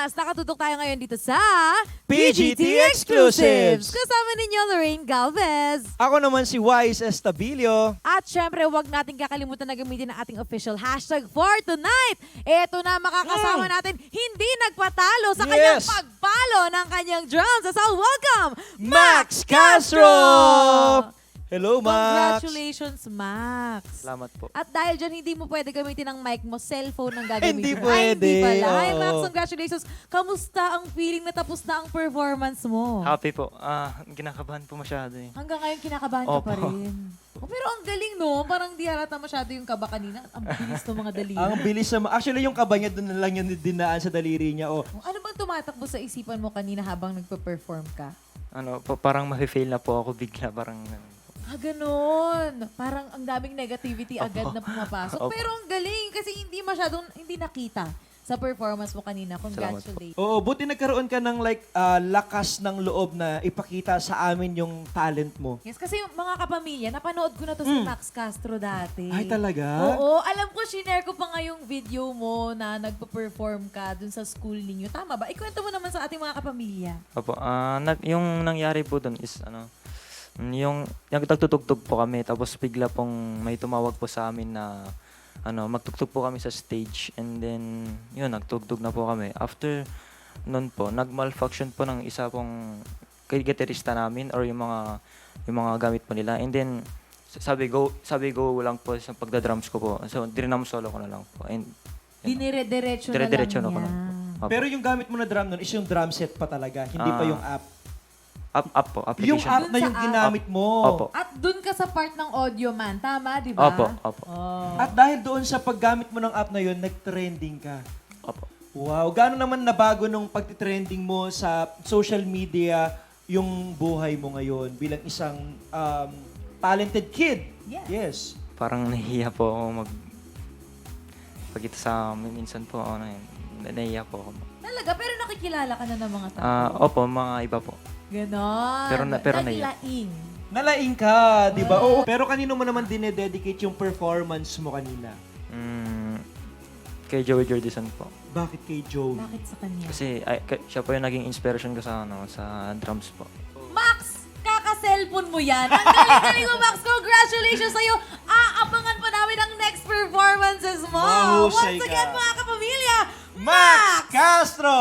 Yes! Nakatutok tayo ngayon dito sa PGT Exclusives. Kasama ninyo Lorraine Galvez. Ako naman si Wise Estabilio. At syempre, huwag natin kakalimutan na gamitin ang ating official hashtag for tonight. Ito na makakasama natin, hindi nagpatalo sa kanyang Yes. pagpalo ng kanyang drums. As all, welcome, Max Castro! Hello, Max! Congratulations, Max. Salamat po. At dahil dyan, hindi mo pwede gamitin ang mic mo, cellphone ang gagamitin. Hindi mo. Ay, hindi pwede. pala. Hi, Oo. Max, congratulations. Kamusta ang feeling na tapos na ang performance mo? Happy po. Ginakabahan po masyado eh. Hanggang ngayon, kinakabahan ka pa Opo. rin. Oh, pero ang galing, no? Parang di halata masyado yung kaba kanina. Ang bilis ng mga daliri. Ang bilis naman. Actually, yung kaba niya doon na lang yung dinaan sa daliri niya. Oh. Ano bang tumatakbo sa isipan mo kanina habang nagpe-perform ka? Parang mafe-fail na po ako bigla. Parang Ganun. Parang ang daming negativity agad na pumapasok. Opo. Pero ang galing kasi hindi nakita sa performance mo kanina. Congratulations. Oo, buti nagkaroon ka ng lakas ng loob na ipakita sa amin yung talent mo. Yes, kasi yung mga kapamilya, napanood ko na to si Max Castro dati. Ay, talaga? Oo, alam ko, shinare ko pa nga yung video mo na nagpa-perform ka dun sa school ninyo. Tama ba? Ikwento mo naman sa ating mga kapamilya. Opo. Yung nangyari po doon is yung nagtutugtog po kami tapos bigla pong may tumawag po sa amin na magtugtog po kami sa stage and then yun nagtugtog na po kami. After noon po nagmalfunction po ng isa pong gitarista namin or yung mga gamit po nila and then sabi go lang po sa pagda-drums ko po. So dinam solo ko na lang po. And Dinire-diretso na lang dire-diretso na niya. ko na po. Opo. Pero yung gamit mo na drum nun is yung drum set pa talaga, hindi pa yung app. App po, Yung application. app na Dun yung sa app. ginamit mo. Opo. At dun ka sa part ng audio man. Tama, di ba? Opo. Oh. At dahil doon sa paggamit mo ng app na yun, nag-trending ka. Opo. Wow, gaano naman nabago nung pagtitrending mo sa social media yung buhay mo ngayon bilang isang talented kid? Yes. Yes. Parang nahihiya po ako pagkita sa amin. Minsan po nahihiya po ako. Talaga, pero nakikilala ka na ng mga tao. Opo, mga iba po. Ganon. Pero naiyak. Naglaing. Nalaing ka, di ba? Oo. Pero kanino mo naman dinededicate yung performance mo kanina? Kay Joey Jordison po. Bakit kay Joe? Bakit sa kanya? Kasi siya po yung naging inspiration ko sa drums po. Max, kaka-cellphone mo yan. Ang galing-galing mo, Max. Congratulations sa'yo. Aabangan pa namin ang next performances mo. Mahusay Once again, ka. mga kapamilya, Max Castro!